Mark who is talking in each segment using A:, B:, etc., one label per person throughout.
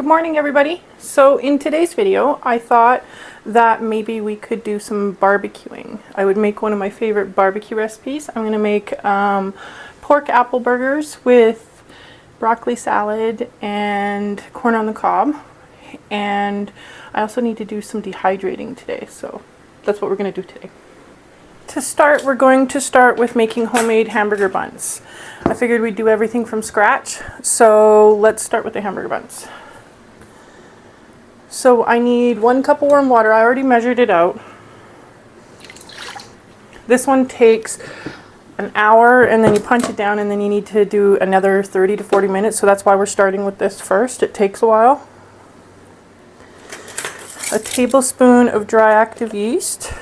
A: Good morning, everybody. So in today's video, I thought that maybe we could do some barbecuing. I would make one of my favorite barbecue recipes. I'm going to make pork apple burgers with broccoli salad and corn on the cob. And I also need to do some dehydrating today, so that's what we're going to do today. To start, we're going to start with making homemade hamburger buns. I figured we'd do everything from scratch, so let's start with the hamburger buns. So I need 1 cup of warm water. I already measured it out. This one takes an hour, and then you punch it down, and then you need to do another 30 to 40 minutes, so that's why we're starting with this first. It takes a while. A tablespoon of dry active yeast.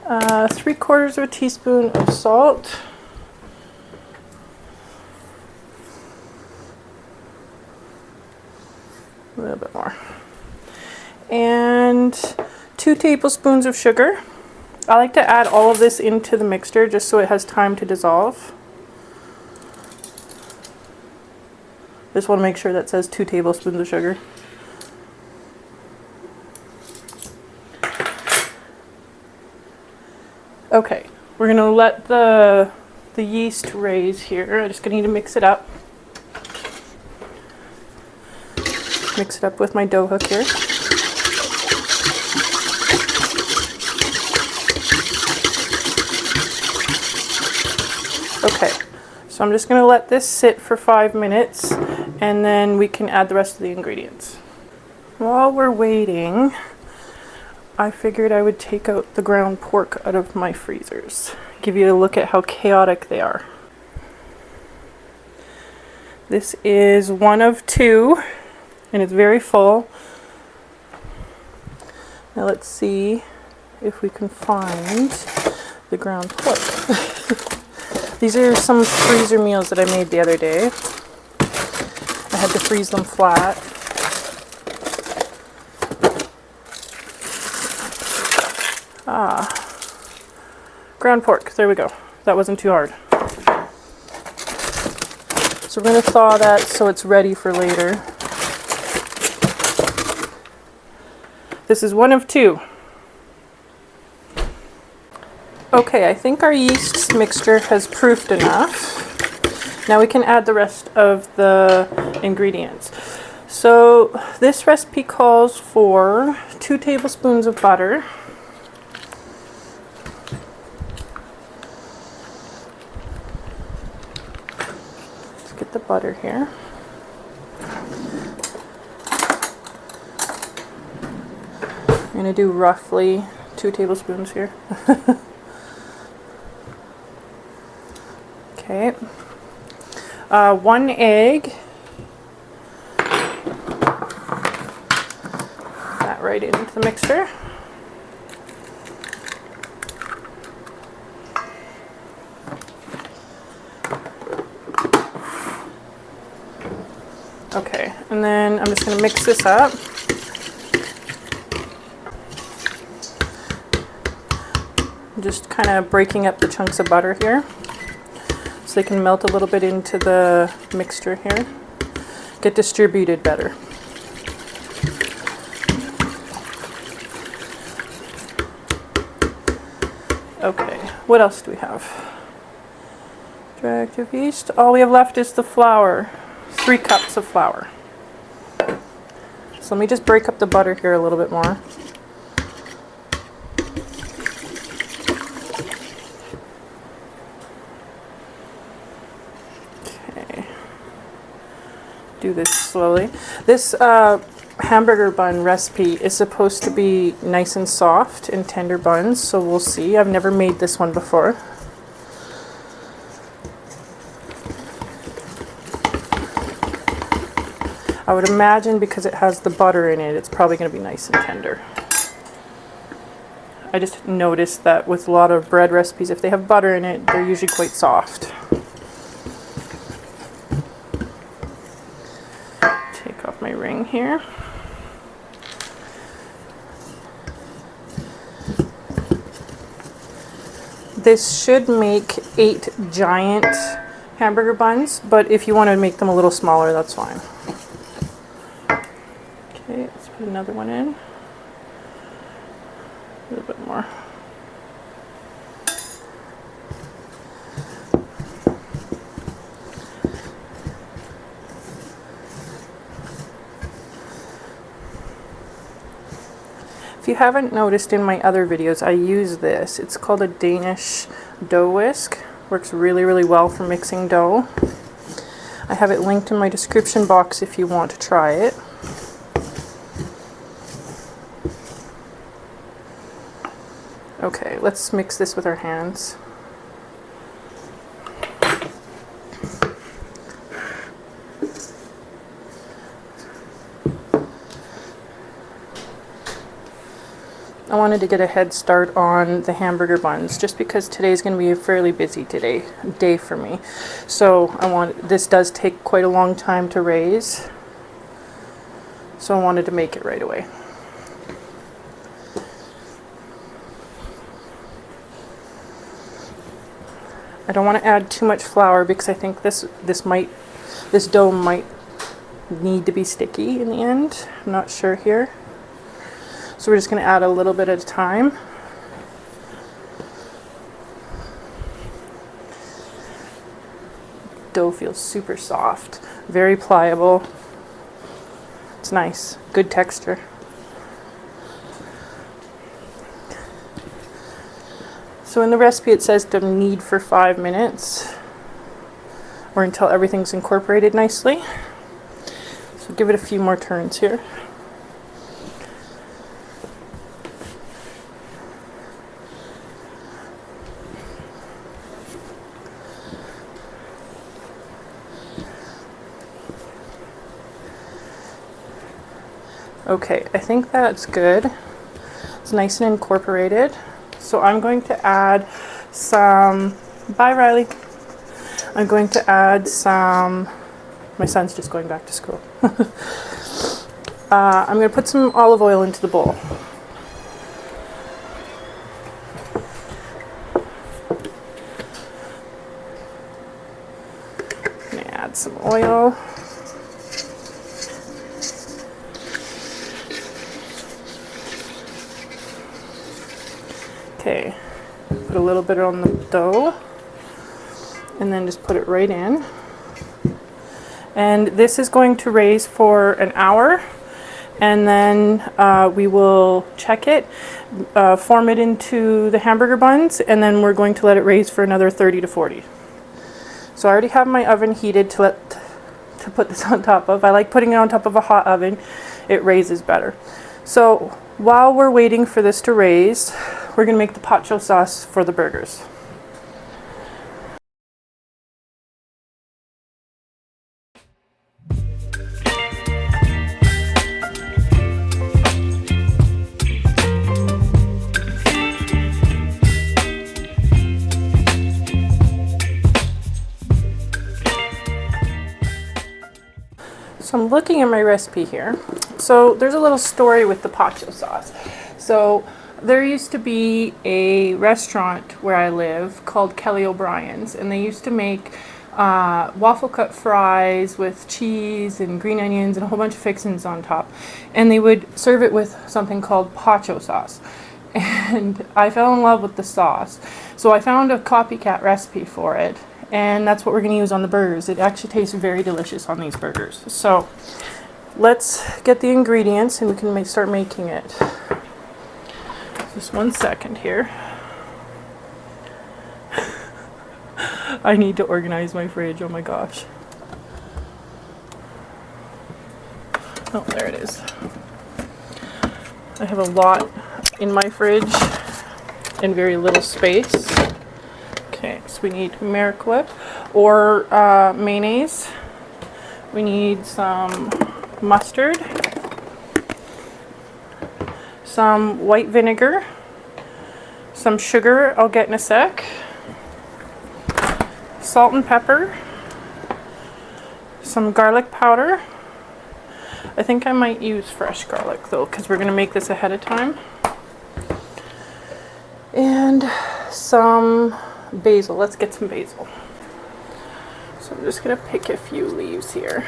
A: 3/4 of a teaspoon of salt. A little bit more. And 2 tablespoons of sugar. I like to add all of this into the mixture just so it has time to dissolve. Just want to make sure that says 2 tablespoons of sugar. Okay, we're going to let the yeast raise here. I'm just going to need to mix it up. Mix it up with my dough hook here. Okay, so I'm just going to let this sit for 5 minutes and then we can add the rest of the ingredients. While we're waiting, I figured I would take out the ground pork out of my freezers. Give you a look at how chaotic they are. This is 1 of 2. And it's very full. Now let's see if we can find the ground pork. These are some freezer meals that I made the other day. I had to freeze them flat. Ground pork, there we go. That wasn't too hard. So we're going to thaw that so it's ready for later. This is 1 of 2. Okay, I think our yeast mixture has proofed enough. Now we can add the rest of the ingredients. So this recipe calls for 2 tablespoons of butter. Let's get the butter here. I'm going to do roughly 2 tablespoons here. Okay. 1 egg. That right into the mixture. Okay, and then I'm just going to mix this up. Just kind of breaking up the chunks of butter here so they can melt a little bit into the mixture here, get distributed better. Okay, what else do we have? Dry active yeast. All we have left is the flour, 3 cups of flour. So let me just break up the butter here a little bit more. Do this slowly. This hamburger bun recipe is supposed to be nice and soft and tender buns, so we'll see. I've never made this one before. I would imagine because it has the butter in it, it's probably going to be nice and tender. I just noticed that with a lot of bread recipes, if they have butter in it, they're usually quite soft. My ring here. This should make 8 giant hamburger buns, but if you want to make them a little smaller, that's fine. Okay, let's put another one in. A little bit more. If you haven't noticed in my other videos, I use this. It's called a Danish dough whisk. Works really, really well for mixing dough. I have it linked in my description box if you want to try it. Okay, let's mix this with our hands. I wanted to get a head start on the hamburger buns just because today's going to be a fairly busy day for me. So this does take quite a long time to raise. So I wanted to make it right away. I don't want to add too much flour because I think this dough might need to be sticky in the end. I'm not sure here. So we're just going to add a little bit at a time. Dough feels super soft, very pliable. It's nice, good texture. So in the recipe it says to knead for 5 minutes or until everything's incorporated nicely. So give it a few more turns here. Okay, I think that's good. It's nice and incorporated. So I'm going to add some, bye Riley. I'm going to add some, my son's just going back to school. I'm going to put some olive oil into the bowl. I'm going to add some oil. Okay, put a little bit on the dough and then just put it right in. And this is going to raise for an hour, and then we will check it, form it into the hamburger buns, and then we're going to let it raise for another 30 to 40. So I already have my oven heated to put this on top of. I like putting it on top of a hot oven. It raises better. So while we're waiting for this to raise, we're going to make the pacho sauce for the burgers. So I'm looking at my recipe here. So there's a little story with the pacho sauce. So there used to be a restaurant where I live called Kelly O'Brien's, and they used to make waffle cut fries with cheese and green onions and a whole bunch of fixings on top. And they would serve it with something called pacho sauce. And I fell in love with the sauce. So I found a copycat recipe for it, and that's what we're going to use on the burgers. It actually tastes very delicious on these burgers. So let's get the ingredients and we can start making it. Just 1 second here. I need to organize my fridge, oh my gosh. Oh, there it is. I have a lot in my fridge and very little space. Okay, so we need Miracle Whip or mayonnaise. We need some mustard, some white vinegar, some sugar, I'll get in a sec, salt and pepper, some garlic powder. I think I might use fresh garlic though, because we're going to make this ahead of time. And some basil. Let's get some basil. So I'm just going to pick a few leaves here.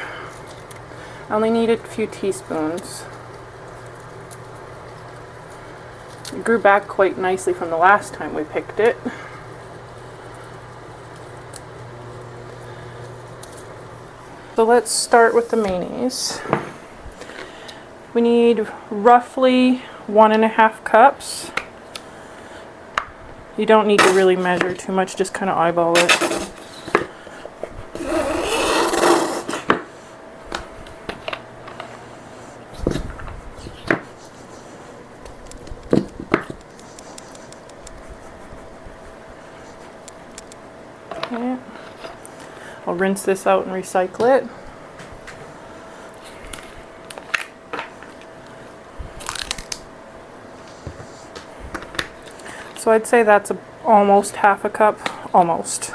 A: I only need a few teaspoons. It grew back quite nicely from the last time we picked it. So let's start with the mayonnaise. We need roughly 1.5 cups. You don't need to really measure too much, just kind of eyeball it. Okay. I'll rinse this out and recycle it. So I'd say that's almost 1/2 cup, almost.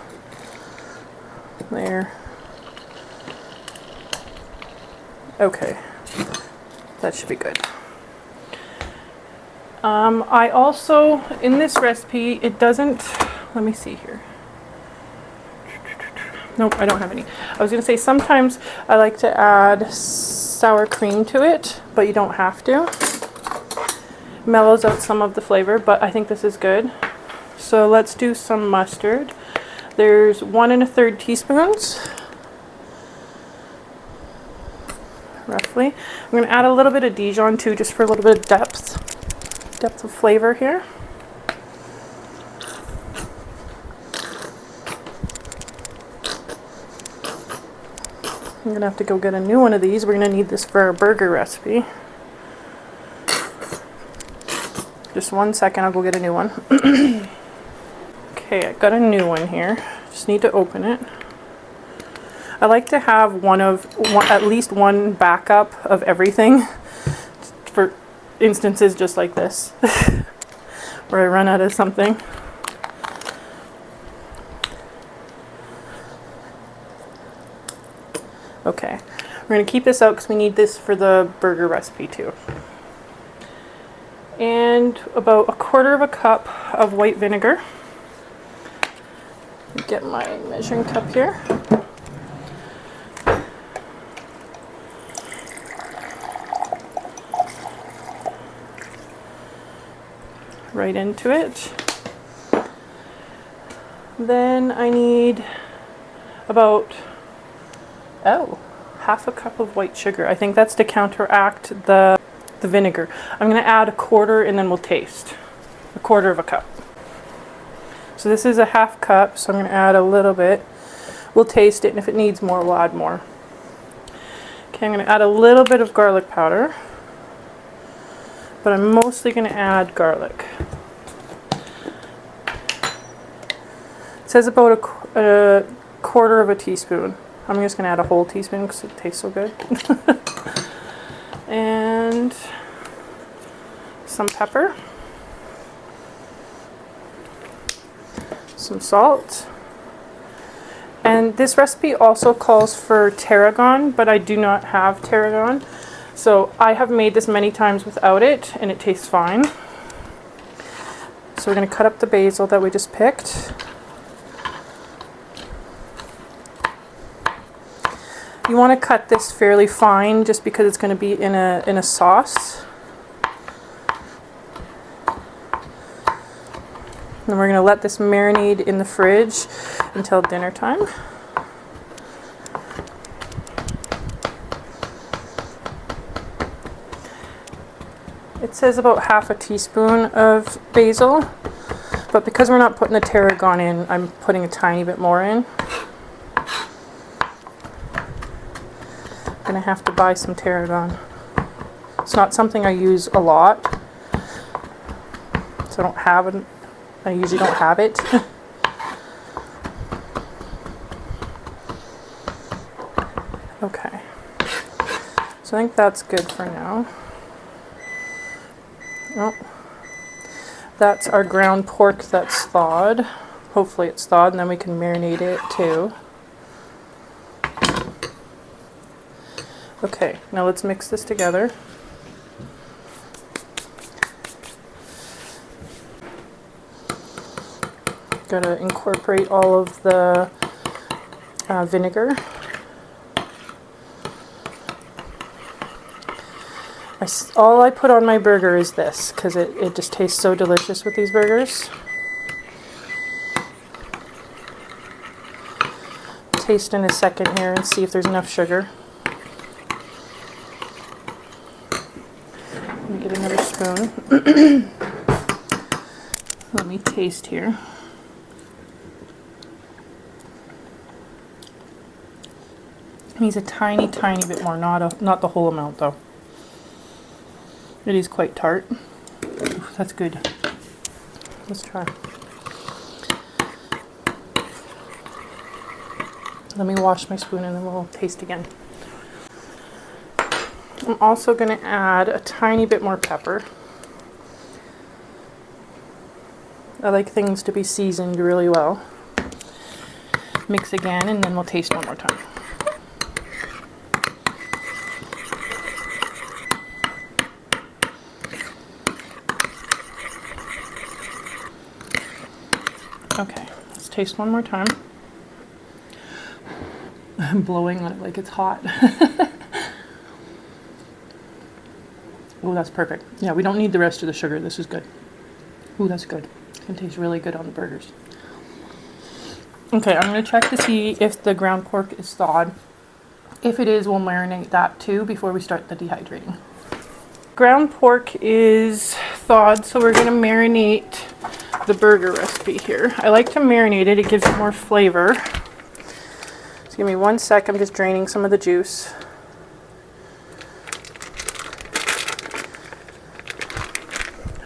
A: There. Okay, that should be good. I also, in this recipe, it doesn't, let me see here. Nope, I don't have any. I was going to say sometimes I like to add sour cream to it, but you don't have to. Mellows out some of the flavor, but I think this is good. So let's do some mustard. There's 1 1/3 teaspoons, roughly. I'm going to add a little bit of Dijon too, just for a little bit of depth of flavor here. I'm going to have to go get a new one of these. We're going to need this for our burger recipe. Just 1 second, I'll go get a new one. Okay, I got a new one here. Just need to open it. I like to have at least one backup of everything for instances just like this, where I run out of something. Okay, we're going to keep this out because we need this for the burger recipe too. And about 1/4 cup of white vinegar. Get my measuring cup here. Right into it. Then I need about 1/2 cup of white sugar. I think that's to counteract the vinegar. I'm going to add 1/4 and then we'll taste. 1/4 cup. So this is 1/2 cup, so I'm going to add a little bit. We'll taste it, and if it needs more, we'll add more. Okay, I'm going to add a little bit of garlic powder, but I'm mostly going to add garlic. It says about a 1/4 teaspoon. I'm just going to add a whole teaspoon because it tastes so good. And some pepper, some salt, and this recipe also calls for tarragon, but I do not have tarragon, so I have made this many times without it and it tastes fine. So we're going to cut up the basil that we just picked. You want to cut this fairly fine just because it's going to be in a sauce. And we're going to let this marinate in the fridge until dinner time. It says about 1/2 teaspoon of basil, but because we're not putting the tarragon in, I'm putting a tiny bit more in. Gonna have to buy some tarragon. It's not something I use a lot, so I usually don't have it. Okay, so I think that's good for now. Oh, that's our ground pork that's thawed. Hopefully it's thawed, and then we can marinate it too. Okay, now let's mix this together. Gotta incorporate all of the vinegar. All I put on my burger is this, because it just tastes so delicious with these burgers. Taste in a second here and see if there's enough sugar. Let me get another spoon. Let me taste here. It needs a tiny bit more, not the whole amount though. It is quite tart. Ooh, that's good. Let's try. Let me wash my spoon and then we'll taste again. I'm also going to add a tiny bit more pepper. I like things to be seasoned really well. Mix again and then we'll taste one more time. Okay, let's taste one more time. I'm blowing on it like it's hot. Oh, that's perfect. Yeah, we don't need the rest of the sugar. This is good. Oh, that's good. It tastes really good on the burgers. Okay, I'm going to check to see if the ground pork is thawed. If it is, we'll marinate that too before we start the dehydrating. Ground pork is thawed, so we're going to marinate the burger recipe here. I like to marinate it. It gives it more flavor. Just give me 1 sec. I'm just draining some of the juice.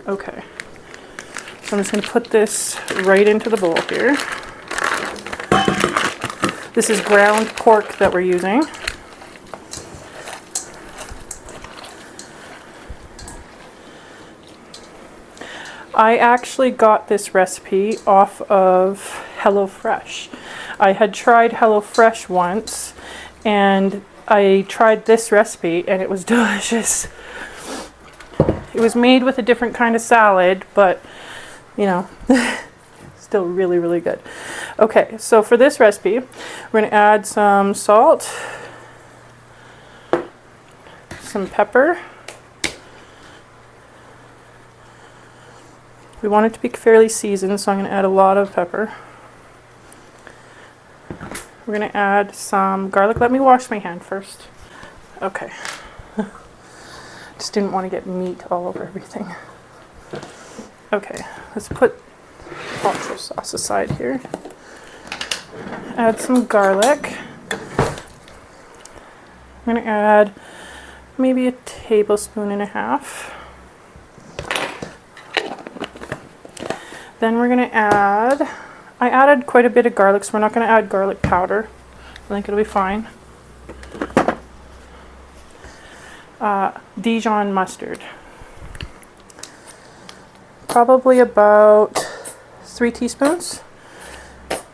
A: Okay. So I'm just going to put this right into the bowl here. This is ground pork that we're using. I actually got this recipe off of HelloFresh. I had tried HelloFresh once and I tried this recipe and it was delicious. It was made with a different kind of salad, but you know, still really, really good. Okay, so for this recipe, we're going to add some salt, some pepper. We want it to be fairly seasoned, so I'm going to add a lot of pepper. We're going to add some garlic. Let me wash my hand first. Okay. Just didn't want to get meat all over everything. Okay, let's put nacho sauce aside here. Add some garlic. I'm going to add maybe 1.5 tablespoons. Then we're going to add, I added quite a bit of garlic, so we're not going to add garlic powder. I think it'll be fine. Dijon mustard. Probably about 3 teaspoons.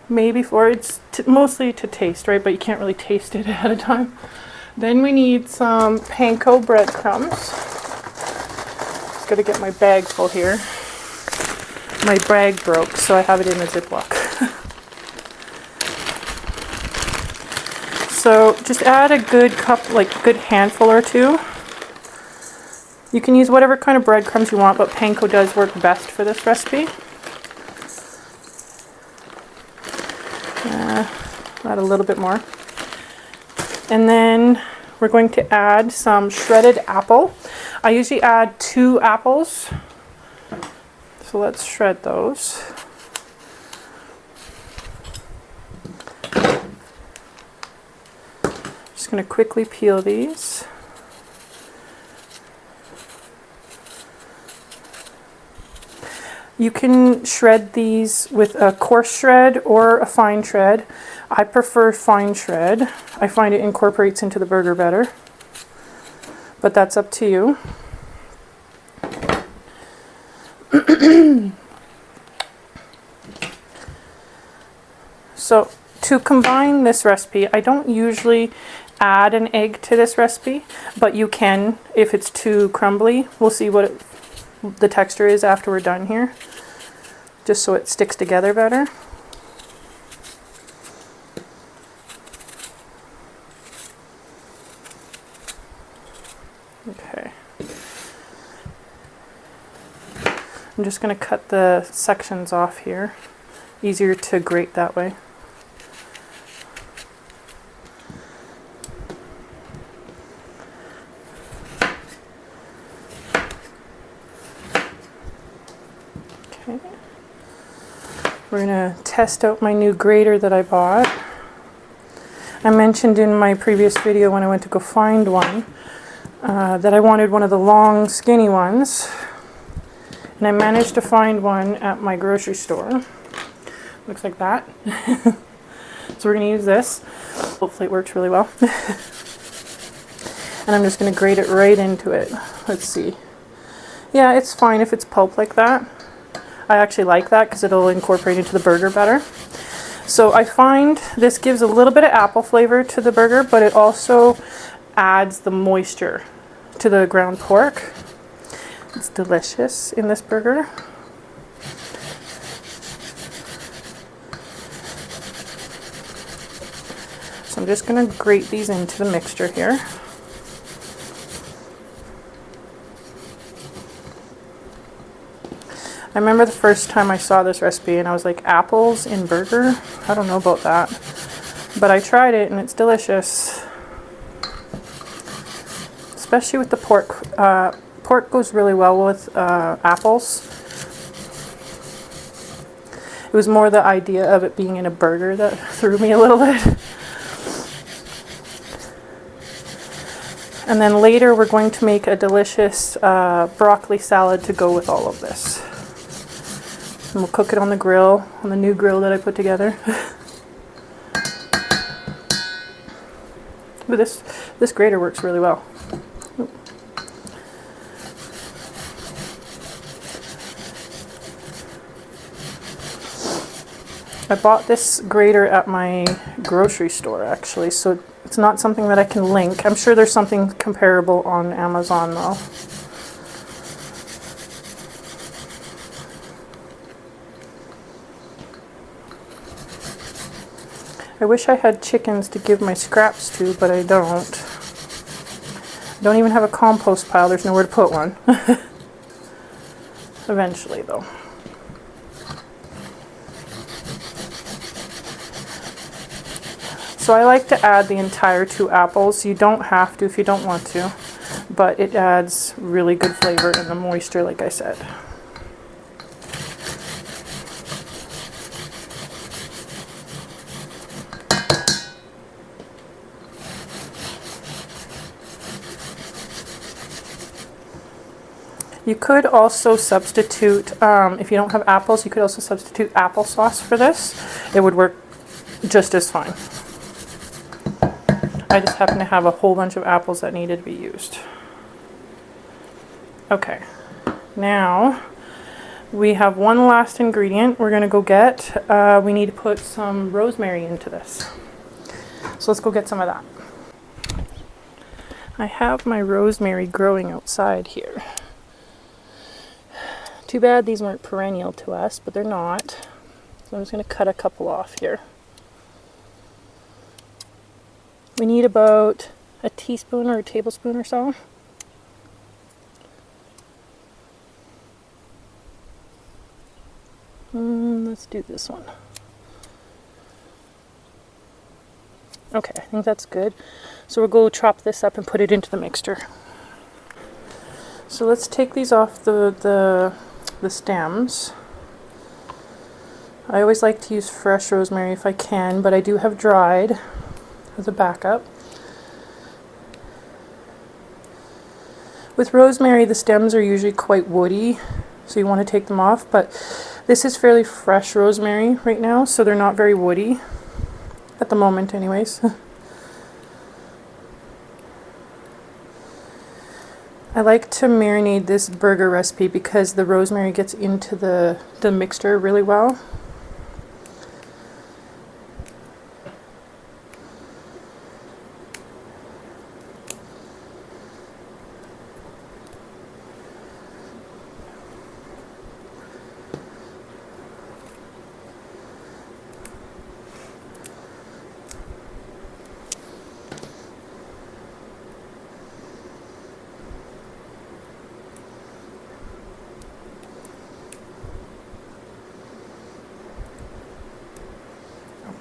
A: Maybe 4. It's mostly to taste, right? But you can't really taste it ahead of time. Then we need some panko breadcrumbs. Just got to get my bag full here. My bag broke, so I have it in a Ziploc. So just add a good good handful or two. You can use whatever kind of breadcrumbs you want, but panko does work best for this recipe. Add a little bit more. And then we're going to add some shredded apple. I usually add 2 apples. So let's shred those. Just going to quickly peel these. You can shred these with a coarse shred or a fine shred. I prefer fine shred. I find it incorporates into the burger better. But that's up to you. So to combine this recipe, I don't usually add an egg to this recipe, but you can if it's too crumbly. We'll see what the texture is after we're done here, just so it sticks together better. Okay. I'm just going to cut the sections off here. Easier to grate that way. Okay. We're going to test out my new grater that I bought. I mentioned in my previous video when I went to go find one that I wanted one of the long skinny ones, and I managed to find one at my grocery store. Looks like that. So we're going to use this. Hopefully it works really well. And I'm just going to grate it right into it. Let's see. Yeah, it's fine if it's pulp like that. I actually like that because it'll incorporate into the burger better. So I find this gives a little bit of apple flavor to the burger, but it also adds the moisture to the ground pork. It's delicious in this burger. So I'm just going to grate these into the mixture here. I remember the first time I saw this recipe and I was like, apples in burger? I don't know about that. But I tried it and it's delicious. Especially with the pork. Pork goes really well with apples. It was more the idea of it being in a burger that threw me a little bit. And then later we're going to make a delicious broccoli salad to go with all of this. And we'll cook it on the grill, on the new grill that I put together. But this grater works really well. I bought this grater at my grocery store actually, so it's not something that I can link. I'm sure there's something comparable on Amazon though. I wish I had chickens to give my scraps to, but I don't. I don't even have a compost pile. There's nowhere to put one. Eventually, though. So I like to add the entire 2 apples. You don't have to if you don't want to, but it adds really good flavor and the moisture, like I said. You could also substitute, if you don't have apples, you could also substitute applesauce for this. It would work just as fine. I just happen to have a whole bunch of apples that needed to be used. Okay, now we have one last ingredient we're going to go get. We need to put some rosemary into this. So let's go get some of that. I have my rosemary growing outside here. Too bad these weren't perennial to us, but they're not. So I'm just going to cut a couple off here. We need about a teaspoon or a tablespoon or so. Let's do this one. Okay, I think that's good. So we'll go chop this up and put it into the mixture. So let's take these off the stems. I always like to use fresh rosemary if I can, but I do have dried as a backup. With rosemary, the stems are usually quite woody, so you want to take them off, but this is fairly fresh rosemary right now, so they're not very woody at the moment anyways. I like to marinate this burger recipe because the rosemary gets into the mixture really well.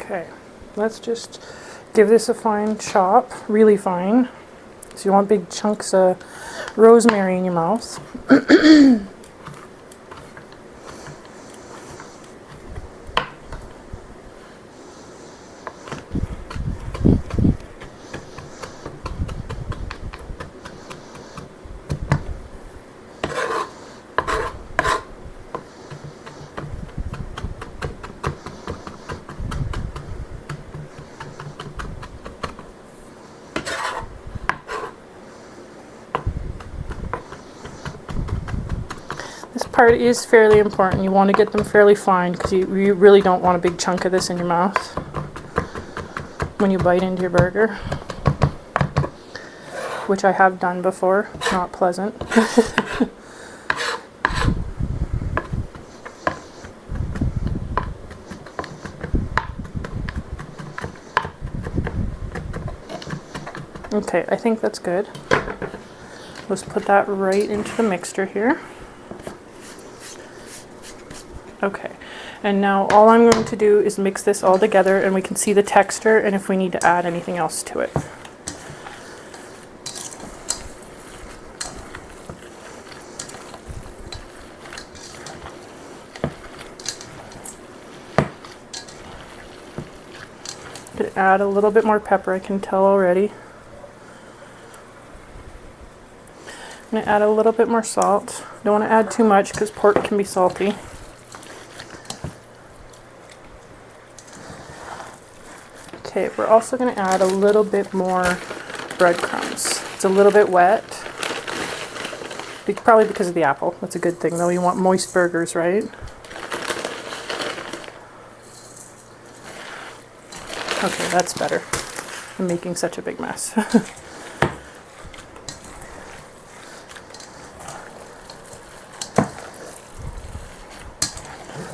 A: Okay, let's just give this a fine chop, really fine. So you want big chunks of rosemary in your mouth. This part is fairly important. You want to get them fairly fine because you really don't want a big chunk of this in your mouth when you bite into your burger, which I have done before. Not pleasant. Okay, I think that's good. Let's put that right into the mixture here. Okay, and now all I'm going to do is mix this all together and we can see the texture and if we need to add anything else to it. I'm going to add a little bit more pepper, I can tell already. I'm going to add a little bit more salt. Don't want to add too much because pork can be salty. Okay, we're also going to add a little bit more breadcrumbs. It's a little bit wet. Probably because of the apple. That's a good thing though. You want moist burgers, right? Okay, that's better. I'm making such a big mess.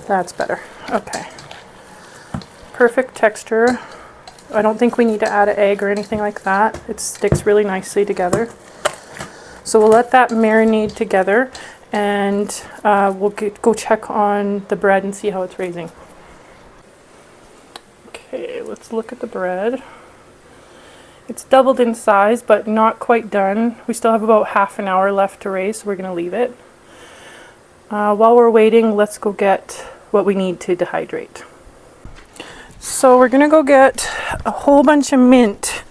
A: That's better. Okay. Perfect texture. I don't think we need to add an egg or anything like that. It sticks really nicely together. So we'll let that marinate together and we'll go check on the bread and see how it's raising. Okay, let's look at the bread. It's doubled in size, but not quite done. We still have about half an hour left to raise, so we're going to leave it. While we're waiting, let's go get what we need to dehydrate. So we're going to go get a whole bunch of mint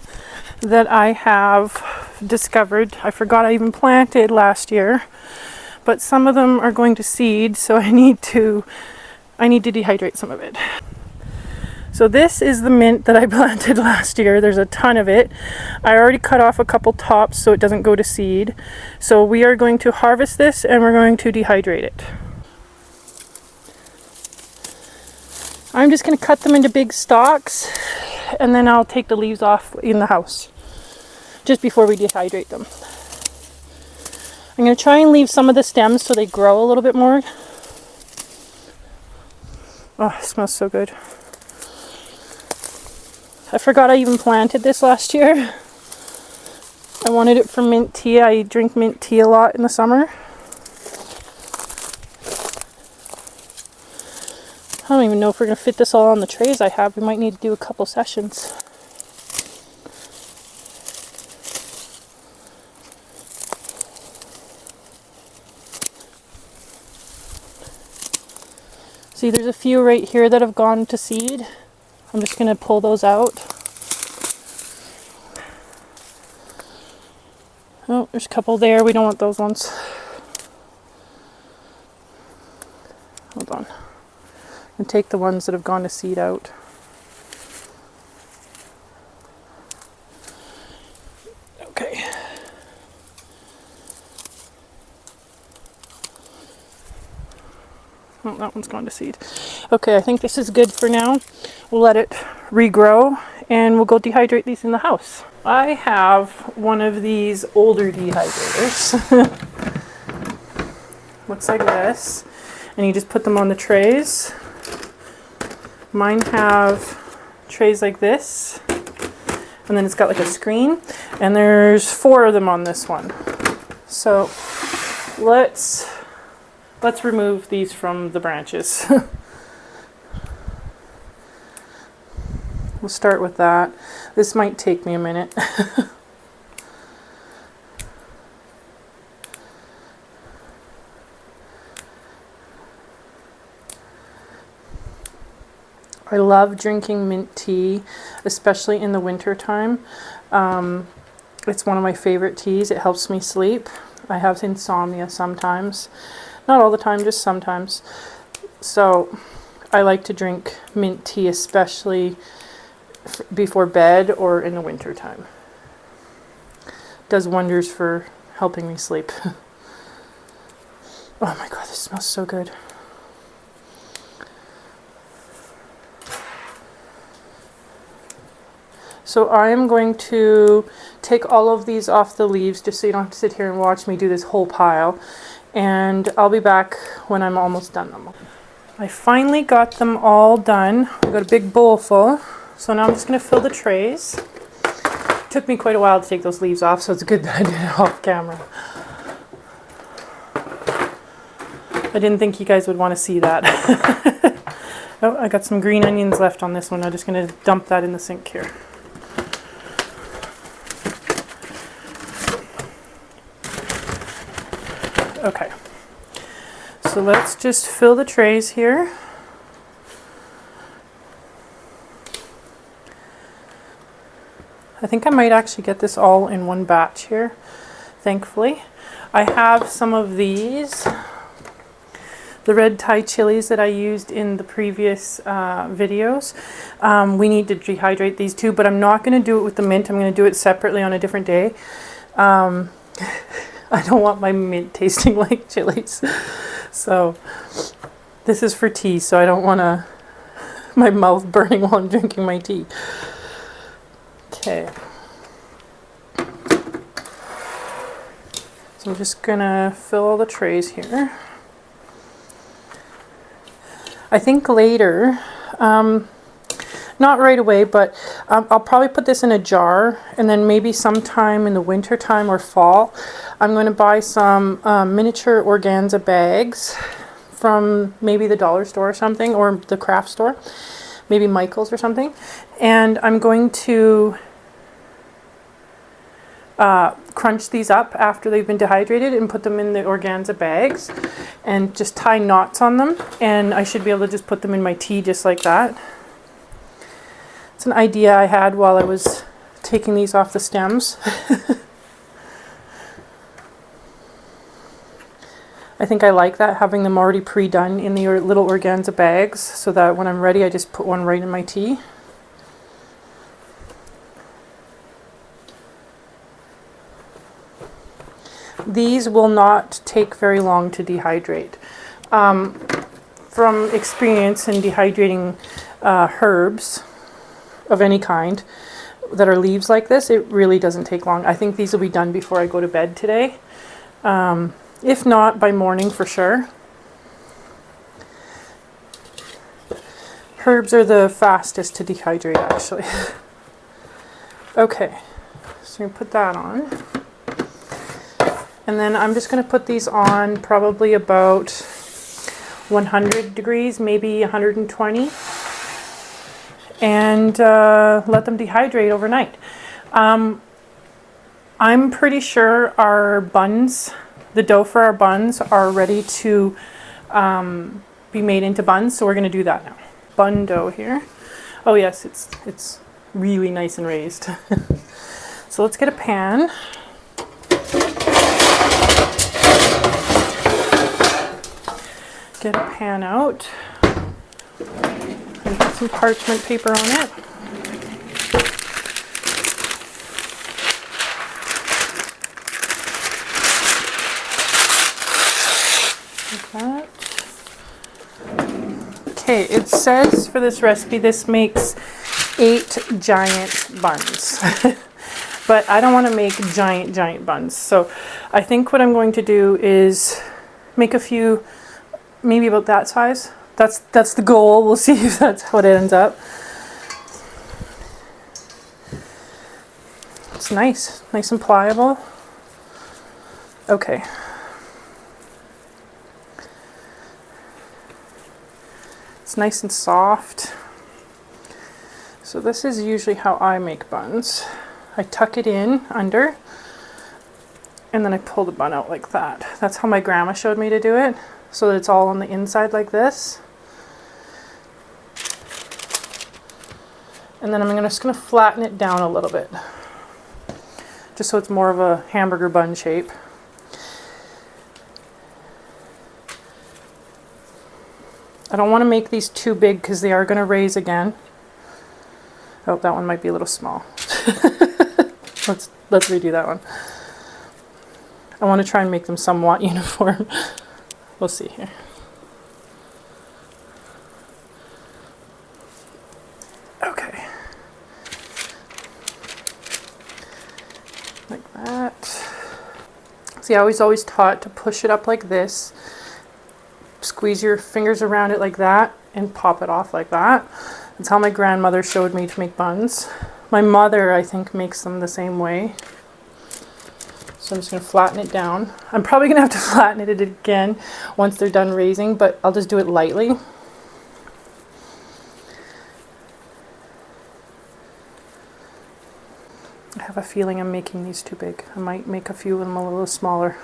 A: that I have discovered. I forgot I even planted last year, but some of them are going to seed, so I need to dehydrate some of it. So this is the mint that I planted last year. There's a ton of it. I already cut off a couple tops so it doesn't go to seed. So we are going to harvest this and we're going to dehydrate it. I'm just going to cut them into big stalks and then I'll take the leaves off in the house just before we dehydrate them. I'm going to try and leave some of the stems so they grow a little bit more. Oh, it smells so good. I forgot I even planted this last year. I wanted it for mint tea. I drink mint tea a lot in the summer. I don't even know if we're going to fit this all on the trays I have. We might need to do a couple sessions. See, there's a few right here that have gone to seed. I'm just going to pull those out. Oh, there's a couple there. We don't want those ones. Hold on. And take the ones that have gone to seed out. Okay. Oh, that one's gone to seed. Okay, I think this is good for now. We'll let it regrow and we'll go dehydrate these in the house. I have one of these older dehydrators. Looks like this. And you just put them on the trays. Mine have trays like this. And then it's got like a screen. And there's 4 of them on this one. So let's remove these from the branches. we'll start with that. This might take me a minute. I love drinking mint tea, especially in the winter time. It's one of my favorite teas. It helps me sleep. I have insomnia sometimes. Not all the time, just sometimes. So I like to drink mint tea, especially before bed or in the winter time. Does wonders for helping me sleep. Oh my god, this smells so good. So I am going to take all of these off the leaves just so you don't have to sit here and watch me do this whole pile. And I'll be back when I'm almost done them. I finally got them all done. I've got a big bowl full. So now I'm just going to fill the trays. It took me quite a while to take those leaves off, so it's good that I did it off camera. I didn't think you guys would want to see that. Oh, I got some green onions left on this one. I'm just going to dump that in the sink here. Okay, so let's just fill the trays here. I think I might actually get this all in one batch here, thankfully. I have some of these, the red Thai chilies that I used in the previous videos. We need to dehydrate these too, but I'm not going to do it with the mint. I'm going to do it separately on a different day. I don't want my mint tasting like chilies. So this is for tea, so I don't want my mouth burning while I'm drinking my tea. Okay. So I'm just gonna fill all the trays here. I think later, not right away, but I'll probably put this in a jar, and then maybe sometime in the winter time or fall, I'm going to buy some miniature organza bags from maybe the dollar store or something, or the craft store, maybe Michael's or something, and I'm going to crunch these up after they've been dehydrated and put them in the organza bags and just tie knots on them, and I should be able to just put them in my tea just like that. It's an idea I had while I was taking these off the stems. I think I like that, having them already pre-done in the little organza bags, so that when I'm ready I just put one right in my tea. These will not take very long to dehydrate. From experience in dehydrating herbs of any kind that are leaves like this, it really doesn't take long. I think these will be done before I go to bed today. If not, by morning for sure. Herbs are the fastest to dehydrate, actually. Okay, so I'm going to put that on. And then I'm just going to put these on probably about 100 degrees, maybe 120. And let them dehydrate overnight. I'm pretty sure our buns, the dough for our buns, are ready to be made into buns, so we're going to do that now. Bun dough here. Oh yes, it's really nice and raised. So let's get a pan. Get a pan out. And put some parchment paper on it. Like that. Okay, it says for this recipe this makes 8 giant buns. But I don't want to make giant buns. So I think what I'm going to do is make a few, maybe about that size. That's the goal. We'll see if that's how it ends up. It's nice and pliable. Okay. It's nice and soft. So this is usually how I make buns. I tuck it in under, and then I pull the bun out like that. That's how my grandma showed me to do it, so that it's all on the inside like this. And then I'm just going to flatten it down a little bit, just so it's more of a hamburger bun shape. I don't want to make these too big because they are going to raise again. Oh, that one might be a little small. Let's redo that one. I want to try and make them somewhat uniform. We'll see here. Okay. Like that. See, I was always taught to push it up like this, squeeze your fingers around it like that, and pop it off like that. That's how my grandmother showed me to make buns. My mother, I think, makes them the same way. So I'm just going to flatten it down. I'm probably going to have to flatten it again once they're done raising, but I'll just do it lightly. I have a feeling I'm making these too big. I might make a few of them a little smaller.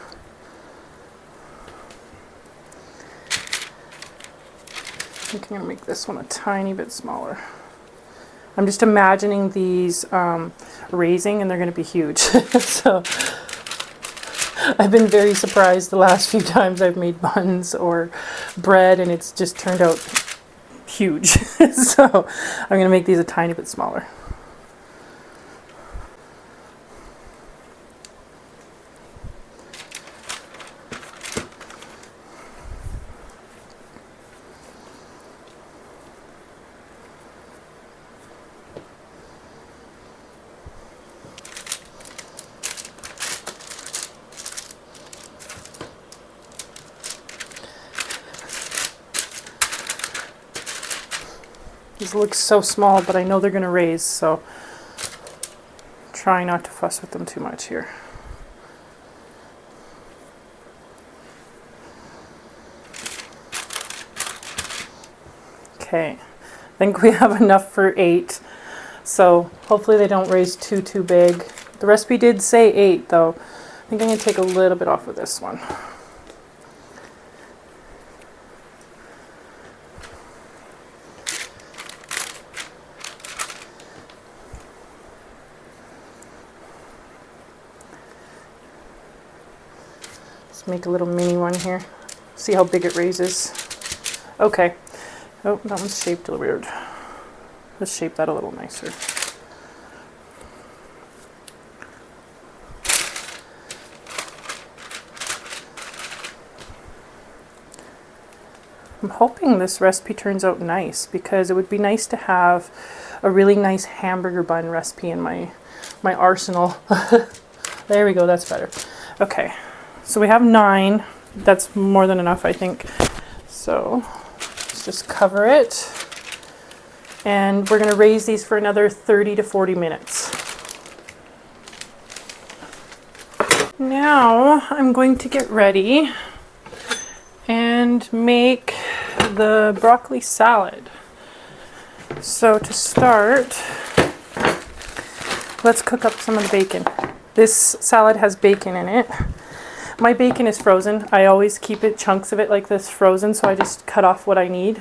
A: I think I'm going to make this one a tiny bit smaller. I'm just imagining these raising, and they're going to be huge. So I've been very surprised the last few times I've made buns or bread, and it's just turned out huge. So I'm going to make these a tiny bit smaller. These look so small, but I know they're going to raise, so try not to fuss with them too much here. Okay, I think we have enough for 8, so hopefully they don't raise too big. The recipe did say 8 though. I think I'm going to take a little bit off of this one. Make a little mini one here. See how big it raises. Okay. Oh, that one's shaped a little weird. Let's shape that a little nicer. I'm hoping this recipe turns out nice, because it would be nice to have a really nice hamburger bun recipe in my arsenal. There we go, that's better. Okay. So we have 9. That's more than enough, I think. So let's just cover it. And we're going to raise these for another 30 to 40 minutes. Now I'm going to get ready and make the broccoli salad. So to start, let's cook up some of the bacon. This salad has bacon in it. My bacon is frozen. I always keep it, chunks of it like this, frozen, so I just cut off what I need.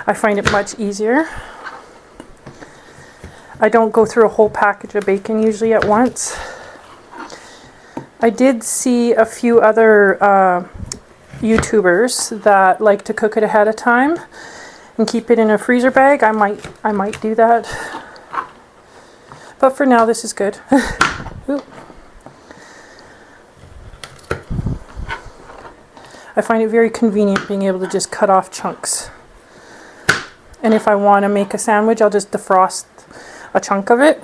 A: I find it much easier. I don't go through a whole package of bacon usually at once. I did see a few other YouTubers that like to cook it ahead of time and keep it in a freezer bag. I might do that. But for now, this is good. Ooh. I find it very convenient being able to just cut off chunks. And if I want to make a sandwich, I'll just defrost a chunk of it.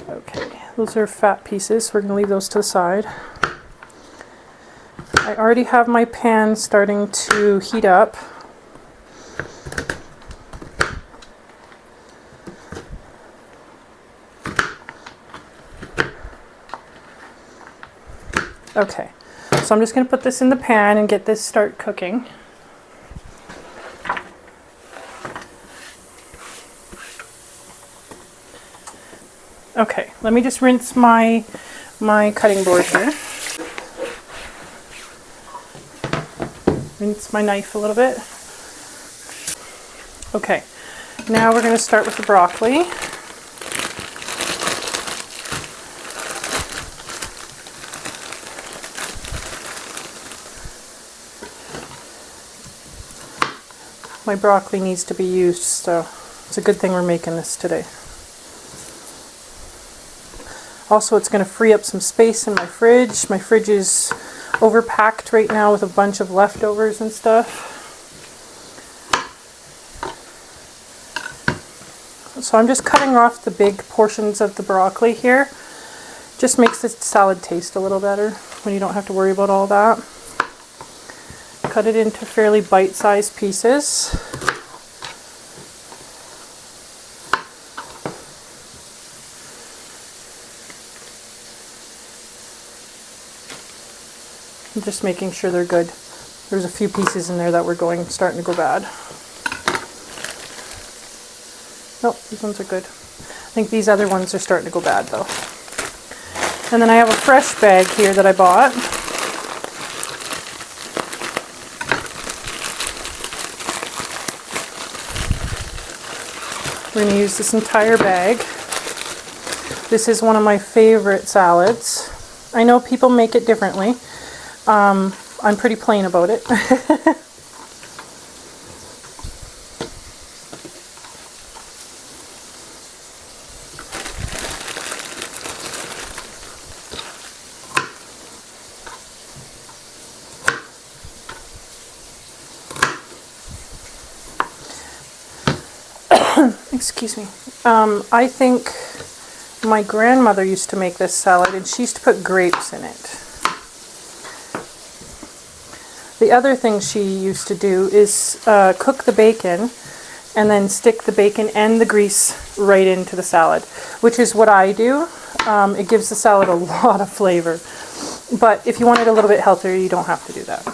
A: Okay, those are fat pieces. We're going to leave those to the side. I already have my pan starting to heat up. Okay, so I'm just going to put this in the pan and get this start cooking. Okay, let me just rinse my cutting board here. Rinse my knife a little bit. Okay, now we're going to start with the broccoli. My broccoli needs to be used, so it's a good thing we're making this today. Also, it's going to free up some space in my fridge. My fridge is overpacked right now with a bunch of leftovers and stuff. So I'm just cutting off the big portions of the broccoli here. Just makes the salad taste a little better when you don't have to worry about all that. Cut it into fairly bite-sized pieces. I'm just making sure they're good. There's a few pieces in there that were starting to go bad. Nope, these ones are good. I think these other ones are starting to go bad though. And then I have a fresh bag here that I bought. We're going to use this entire bag. This is one of my favorite salads. I know people make it differently. I'm pretty plain about it. Excuse me. I think my grandmother used to make this salad and she used to put grapes in it. The other thing she used to do is cook the bacon and then stick the bacon and the grease right into the salad, which is what I do. It gives the salad a lot of flavor. But if you want it a little bit healthier, you don't have to do that.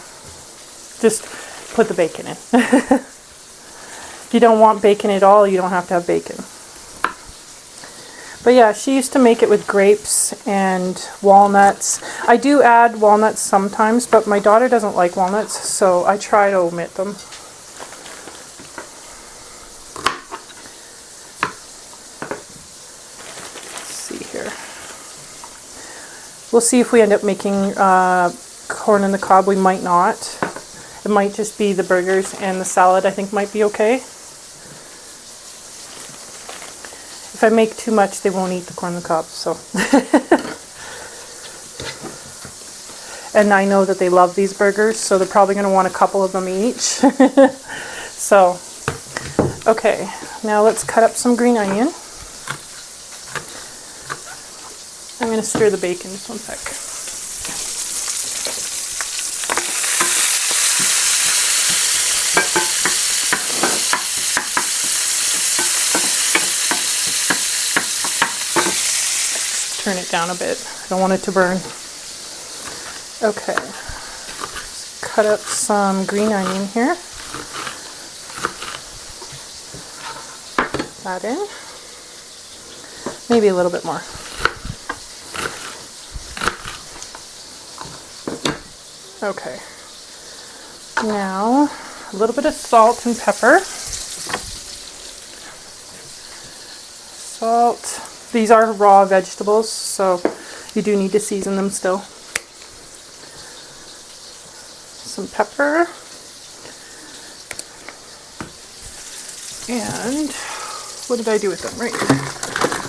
A: Just put the bacon in. If you don't want bacon at all, you don't have to have bacon. But yeah, she used to make it with grapes and walnuts. I do add walnuts sometimes, but my daughter doesn't like walnuts, so I try to omit them. Let's see here. We'll see if we end up making corn on the cob. We might not. It might just be the burgers and the salad, I think might be okay. If I make too much, they won't eat the corn on the cob, so. And I know that they love these burgers, so they're probably going to want a couple of them each. So, okay, now let's cut up some green onion. I'm going to stir the bacon just one sec. Turn it down a bit. I don't want it to burn. Okay. Let's cut up some green onion here. That in. Maybe a little bit more. Okay. Now, a little bit of salt and pepper. Salt. These are raw vegetables, so you do need to season them still. Some pepper. And what did I do with them? Right here.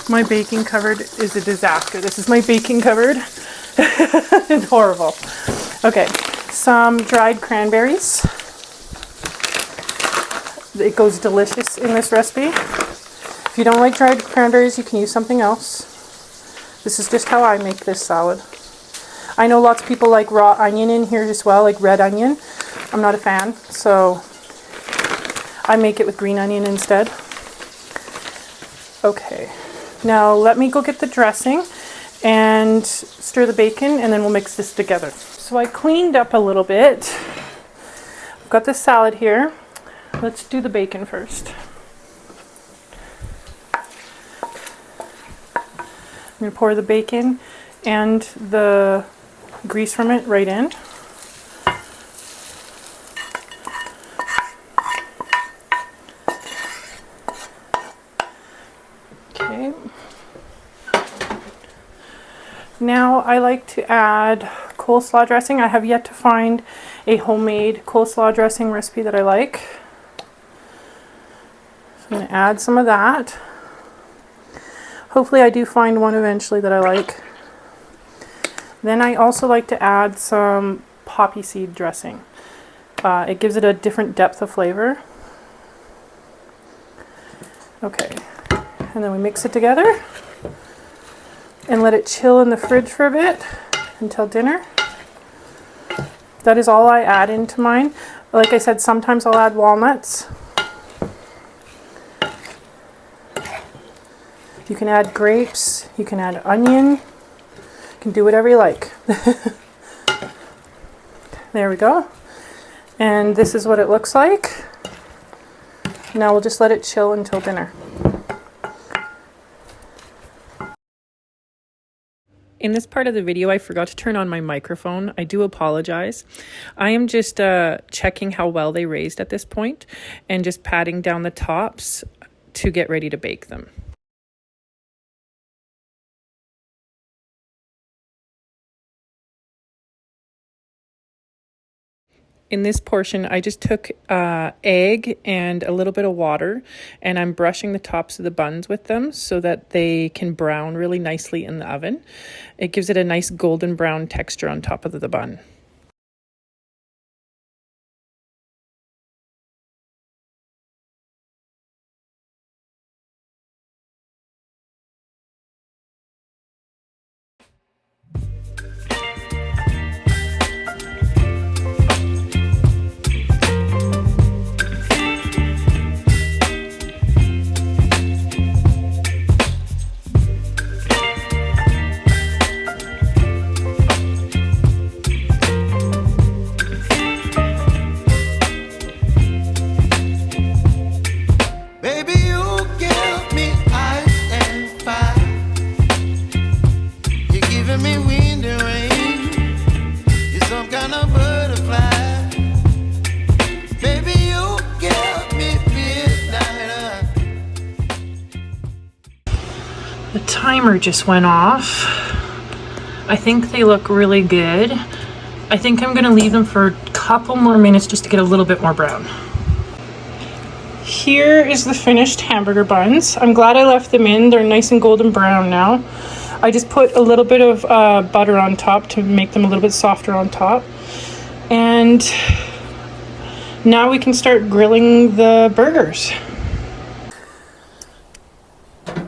A: My baking cupboard is a disaster. This is my baking cupboard. It's horrible. Okay, some dried cranberries. It goes delicious in this recipe. If you don't like dried cranberries, you can use something else. This is just how I make this salad. I know lots of people like raw onion in here as well, like red onion. I'm not a fan, so I make it with green onion instead. Okay, now let me go get the dressing and stir the bacon, and then we'll mix this together. So I cleaned up a little bit. I've got the salad here. Let's do the bacon first. I'm going to pour the bacon and the grease from it right in. Okay. Now I like to add coleslaw dressing. I have yet to find a homemade coleslaw dressing recipe that I like. So I'm going to add some of that. Hopefully I do find one eventually that I like. Then I also like to add some poppy seed dressing. It gives it a different depth of flavor. Okay, and then we mix it together and let it chill in the fridge for a bit until dinner. That is all I add into mine. Like I said, sometimes I'll add walnuts. You can add grapes, you can add onion, you can do whatever you like. There we go. And this is what it looks like. Now we'll just let it chill until dinner. In this part of the video, I forgot to turn on my microphone. I do apologize. I am just checking how well they raised at this point and just patting down the tops to get ready to bake them. In this portion, I just took egg and a little bit of water, and I'm brushing the tops of the buns with them so that they can brown really nicely in the oven. It gives it a nice golden brown texture on top of the bun. The timer just went off. I think they look really good. I think I'm gonna leave them for a couple more minutes just to get a little bit more brown. Here is the finished hamburger buns. I'm glad I left them in. They're nice and golden brown now. I just put a little bit of butter on top to make them a little bit softer on top. And now we can start grilling the burgers.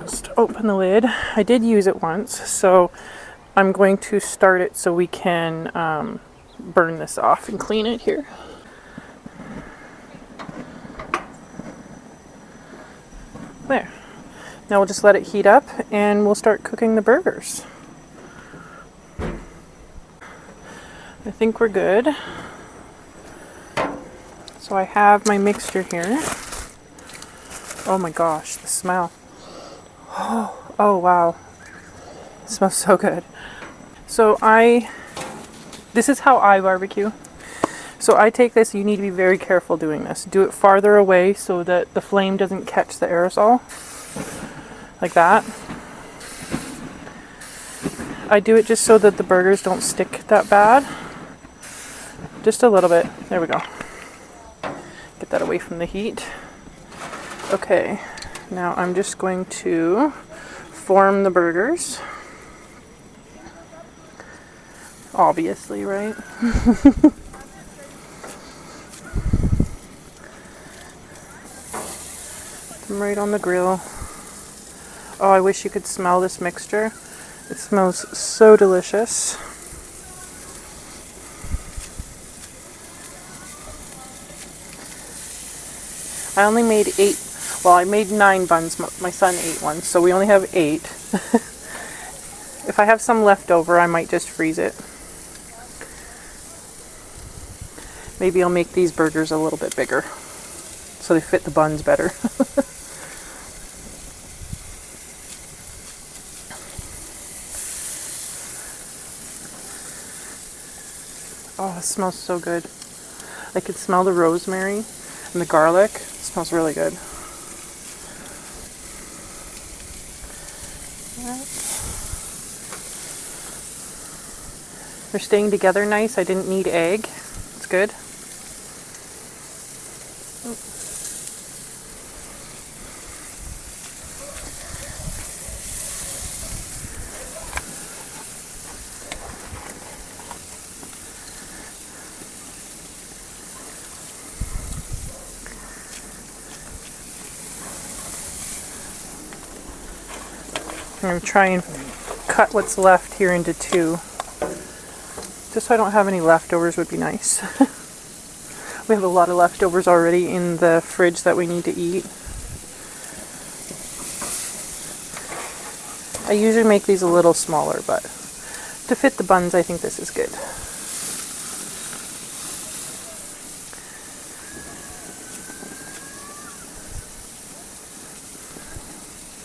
A: Just open the lid. I did use it once, so I'm going to start it so we can burn this off and clean it here. There. Now we'll just let it heat up and we'll start cooking the burgers. I think we're good. So I have my mixture here. Oh my gosh, the smell. Oh wow. It smells so good. So this is how I barbecue. So I take this, you need to be very careful doing this. Do it farther away so that the flame doesn't catch the aerosol. Like that. I do it just so that the burgers don't stick that bad. Just a little bit. There we go. Get that away from the heat. Okay, now I'm just going to form the burgers. Obviously, right? I'm right on the grill. Oh, I wish you could smell this mixture. It smells so delicious. I only made 8. Well, I made 9 buns. My son ate one, so we only have 8. If I have some left over, I might just freeze it. Maybe I'll make these burgers a little bit bigger so they fit the buns better. Oh, it smells so good. I could smell the rosemary and the garlic. It smells really good. They're staying together nice. I didn't need egg. It's good. I'm going to try and cut what's left here into two. Just so I don't have any leftovers would be nice. We have a lot of leftovers already in the fridge that we need to eat. I usually make these a little smaller, but to fit the buns, I think this is good.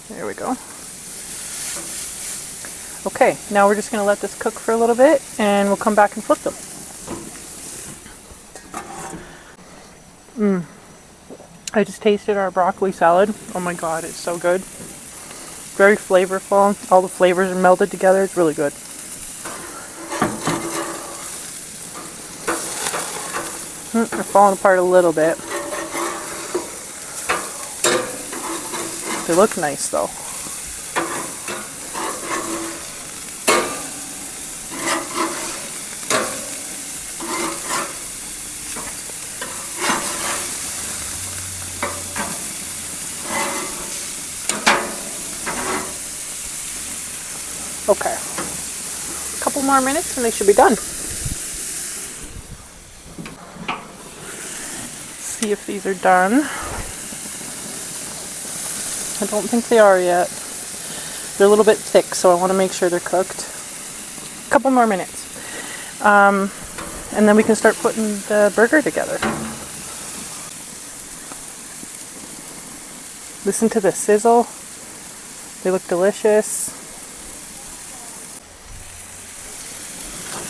A: There we go. Okay, now we're just going to let this cook for a little bit and we'll come back and flip them. I just tasted our broccoli salad. Oh my god, it's so good. Very flavorful. All the flavors are melted together. It's really good. They're falling apart a little bit. They look nice though. Okay, a couple more minutes and they should be done. See if these are done. I don't think they are yet. They're a little bit thick, so I want to make sure they're cooked. A couple more minutes. And then we can start putting the burger together. Listen to the sizzle. They look delicious.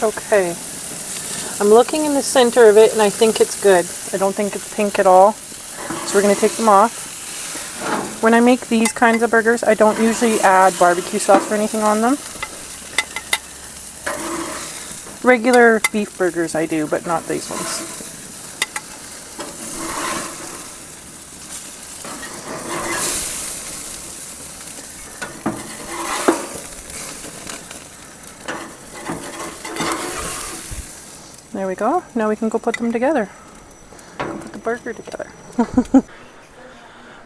A: Okay, I'm looking in the center of it and I think it's good. I don't think it's pink at all. So we're going to take them off. When I make these kinds of burgers, I don't usually add barbecue sauce or anything on them. Regular beef burgers I do, but not these ones. There we go. Now we can go put them together. Go put the burger together.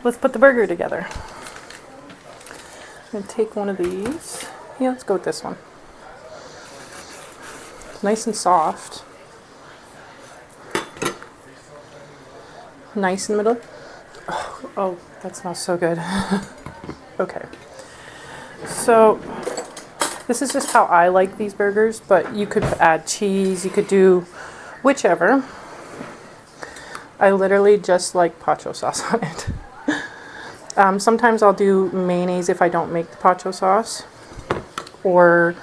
A: Let's put the burger together. I'm going to take one of these. Yeah, let's go with this one. It's nice and soft. Nice in the middle. Oh, that smells so good. Okay. So this is just how I like these burgers, but you could add cheese, you could do whichever. I literally just like pacho sauce on it. Sometimes I'll do mayonnaise if I don't make the pacho sauce, or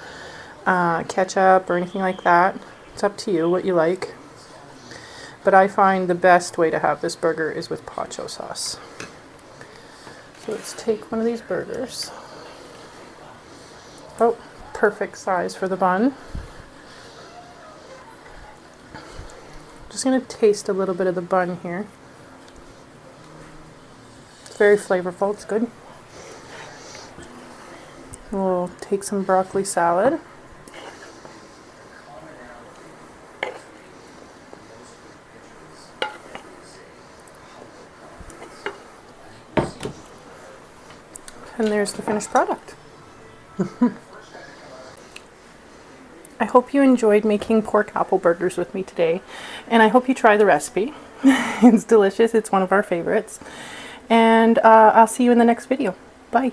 A: ketchup or anything like that. It's up to you what you like. But I find the best way to have this burger is with pacho sauce. So let's take one of these burgers. Oh, perfect size for the bun. Just going to taste a little bit of the bun here. It's very flavorful, it's good. We'll take some broccoli salad. And there's the finished product. I hope you enjoyed making pork apple burgers with me today, and I hope you try the recipe. It's delicious. It's one of our favorites. And I'll see you in the next video. Bye.